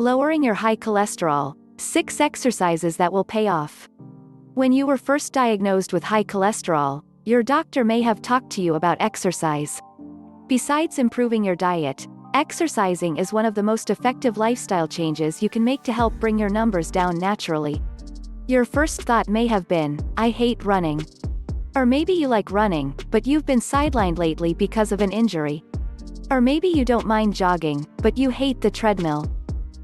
Lowering your high cholesterol. 6 exercises that will pay off. When you were first diagnosed with high cholesterol, your doctor may have talked to you about exercise. Besides improving your diet, exercising is one of the most effective lifestyle changes you can make to help bring your numbers down naturally. Your first thought may have been, I hate running. Or maybe you like running, but you've been sidelined lately because of an injury. Or maybe you don't mind jogging, but you hate the treadmill.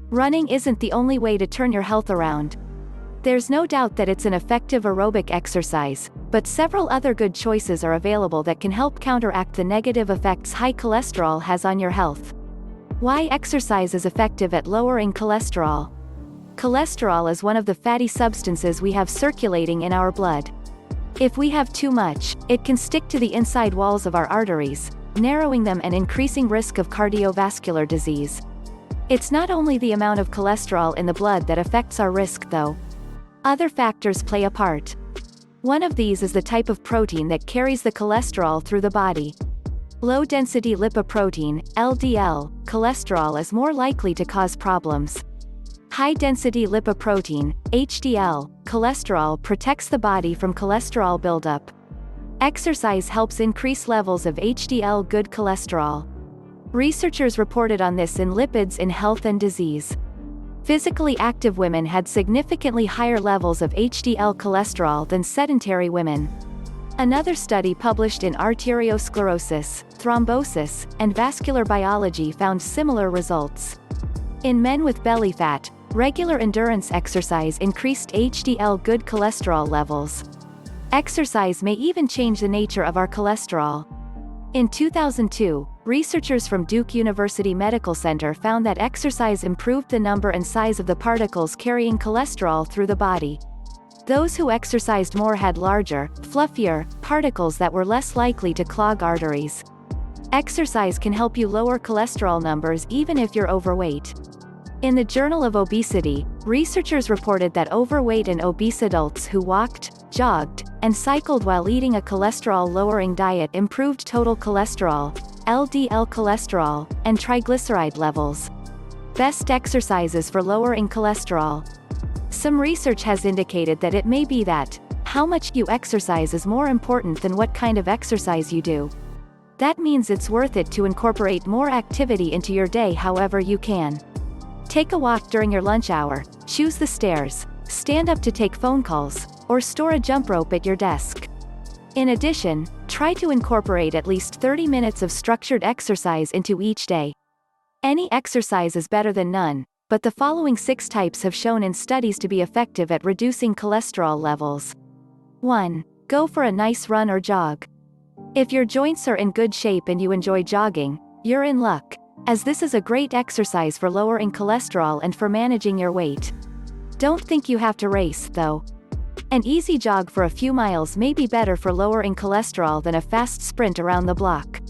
Running isn't the only way to turn your health around. There's no doubt that it's an effective aerobic exercise, but several other good choices are available that can help counteract the negative effects high cholesterol has on your health. Why exercise is effective at lowering cholesterol. Cholesterol is one of the fatty substances we have circulating in our blood. If we have too much, it can stick to the inside walls of our arteries, narrowing them and increasing risk of cardiovascular disease. It's not only the amount of cholesterol in the blood that affects our risk though. Other factors play a part. One of these is the type of protein that carries the cholesterol through the body. Low-density lipoprotein, LDL, cholesterol is more likely to cause problems. High-density lipoprotein, HDL, cholesterol protects the body from cholesterol buildup. Exercise helps increase levels of HDL good cholesterol. Researchers reported on this in Lipids in Health and Disease. Physically active women had significantly higher levels of HDL cholesterol than sedentary women. Another study published in Arteriosclerosis, Thrombosis, and Vascular Biology found similar results. In men with belly fat, regular endurance exercise increased HDL good cholesterol levels. Exercise may even change the nature of our cholesterol. In 2002, researchers from Duke University Medical Center found that exercise improved the number and size of the particles carrying cholesterol through the body. Those who exercised more had larger, fluffier, particles that were less likely to clog arteries. Exercise can help you lower cholesterol numbers even if you're overweight. In the Journal of Obesity, researchers reported that overweight and obese adults who walked, jogged, and cycled while eating a cholesterol-lowering diet improved total cholesterol, LDL cholesterol, and triglyceride levels. Best exercises for lowering cholesterol. Some research has indicated that it may be that how much you exercise is more important than what kind of exercise you do. That means it's worth it to incorporate more activity into your day however you can. Take a walk during your lunch hour, choose the stairs, stand up to take phone calls, or store a jump rope at your desk. In addition, try to incorporate at least 30 minutes of structured exercise into each day. Any exercise is better than none, but the following 6 types have shown in studies to be effective at reducing cholesterol levels. 1. Go for a nice run or jog. If your joints are in good shape and you enjoy jogging, you're in luck, as this is a great exercise for lowering cholesterol and for managing your weight. Don't think you have to race, though. An easy jog for a few miles may be better for lowering cholesterol than a fast sprint around the block.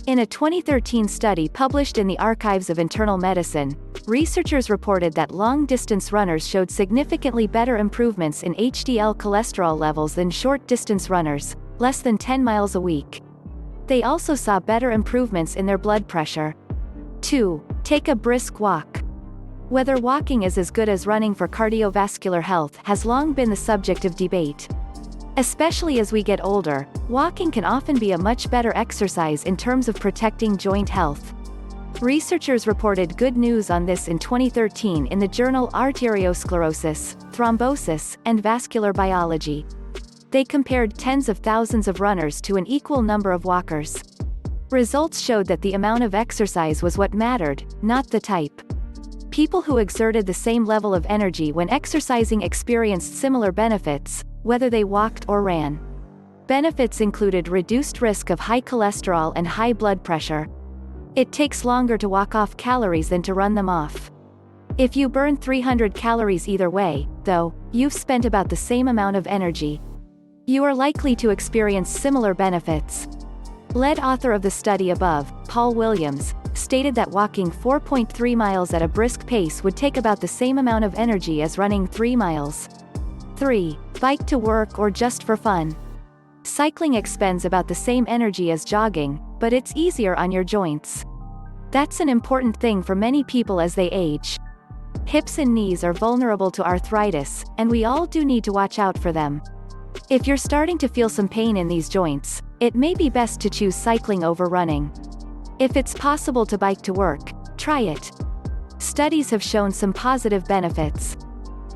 In a 2013 study published in the Archives of Internal Medicine, researchers reported that long-distance runners showed significantly better improvements in HDL cholesterol levels than short-distance runners, less than 10 miles a week. They also saw better improvements in their blood pressure. 2. Take a brisk walk. Whether walking is as good as running for cardiovascular health has long been the subject of debate. Especially as we get older, walking can often be a much better exercise in terms of protecting joint health. Researchers reported good news on this in 2013 in the journal Arteriosclerosis, Thrombosis, and Vascular Biology. They compared tens of thousands of runners to an equal number of walkers. Results showed that the amount of exercise was what mattered, not the type. People who exerted the same level of energy when exercising experienced similar benefits, whether they walked or ran. Benefits included reduced risk of high cholesterol and high blood pressure. It takes longer to walk off calories than to run them off. If you burn 300 calories either way, though, you've spent about the same amount of energy. You are likely to experience similar benefits. Lead author of the study above, Paul Williams, stated that walking 4.3 miles at a brisk pace would take about the same amount of energy as running 3 miles. 3. Bike to work or just for fun. Cycling expends about the same energy as jogging, but it's easier on your joints. That's an important thing for many people as they age. Hips and knees are vulnerable to arthritis, and we all do need to watch out for them. If you're starting to feel some pain in these joints, it may be best to choose cycling over running. If it's possible to bike to work, try it. Studies have shown some positive benefits.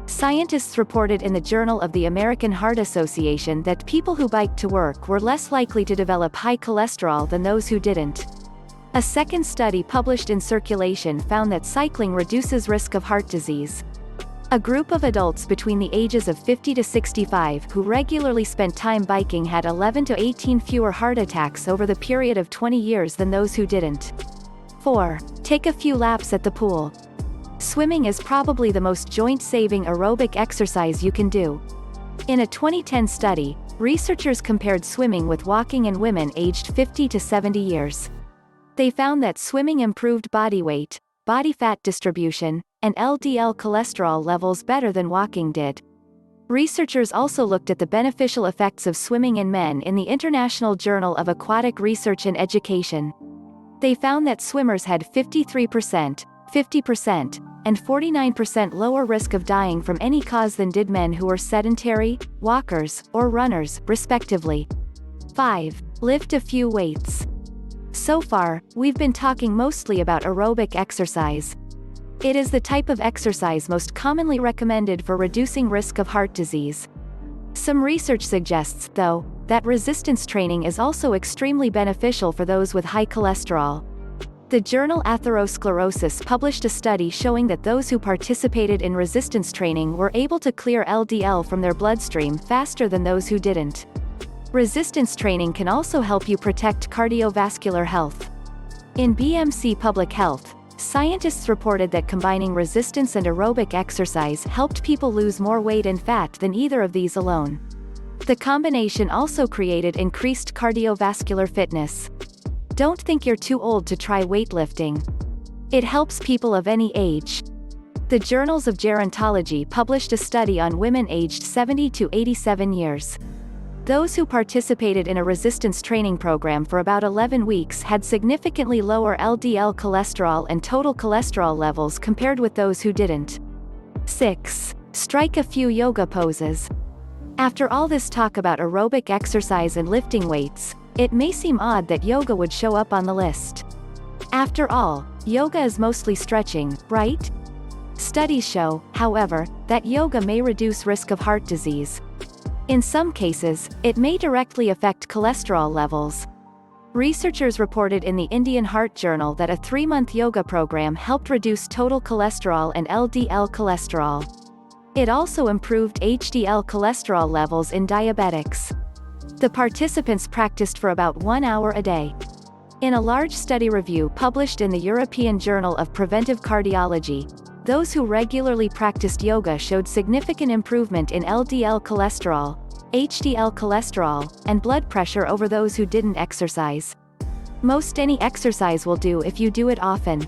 Scientists reported in the Journal of the American Heart Association that people who biked to work were less likely to develop high cholesterol than those who didn't. A second study published in Circulation found that cycling reduces risk of heart disease. A group of adults between the ages of 50 to 65 who regularly spent time biking had 11 to 18 fewer heart attacks over the period of 20 years than those who didn't. 4. Take a few laps at the pool. Swimming is probably the most joint-saving aerobic exercise you can do. In a 2010 study, researchers compared swimming with walking in women aged 50 to 70 years. They found that swimming improved body weight, body fat distribution, and LDL cholesterol levels better than walking did. Researchers also looked at the beneficial effects of swimming in men in the International Journal of Aquatic Research and Education. They found that swimmers had 53%, 50%, and 49% lower risk of dying from any cause than did men who were sedentary, walkers, or runners, respectively. 5. Lift a few weights. So far, we've been talking mostly about aerobic exercise. It is the type of exercise most commonly recommended for reducing risk of heart disease. Some research suggests, though, that resistance training is also extremely beneficial for those with high cholesterol. The journal Atherosclerosis published a study showing that those who participated in resistance training were able to clear LDL from their bloodstream faster than those who didn't. Resistance training can also help you protect cardiovascular health. In BMC Public Health, scientists reported that combining resistance and aerobic exercise helped people lose more weight and fat than either of these alone. The combination also created increased cardiovascular fitness. Don't think you're too old to try weightlifting. It helps people of any age. The Journals of Gerontology published a study on women aged 70 to 87 years. Those who participated in a resistance training program for about 11 weeks had significantly lower LDL cholesterol and total cholesterol levels compared with those who didn't. 6. Strike a few yoga poses. After all this talk about aerobic exercise and lifting weights, it may seem odd that yoga would show up on the list. After all, yoga is mostly stretching, right? Studies show, however, that yoga may reduce risk of heart disease. In some cases, it may directly affect cholesterol levels. Researchers reported in the Indian Heart Journal that a 3-month yoga program helped reduce total cholesterol and LDL cholesterol. It also improved HDL cholesterol levels in diabetics. The participants practiced for about 1 hour a day. In a large study review published in the European Journal of Preventive Cardiology, those who regularly practiced yoga showed significant improvement in LDL cholesterol, HDL cholesterol, and blood pressure over those who didn't exercise. Most any exercise will do if you do it often.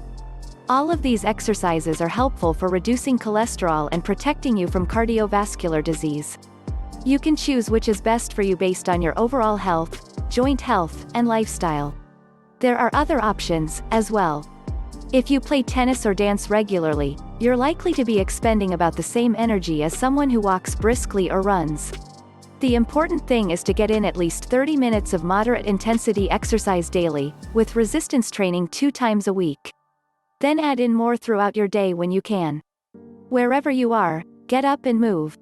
All of these exercises are helpful for reducing cholesterol and protecting you from cardiovascular disease. You can choose which is best for you based on your overall health, joint health, and lifestyle. There are other options, as well. If you play tennis or dance regularly, you're likely to be expending about the same energy as someone who walks briskly or runs. The important thing is to get in at least 30 minutes of moderate intensity exercise daily, with resistance training 2 times a week. Then add in more throughout your day when you can. Wherever you are, get up and move.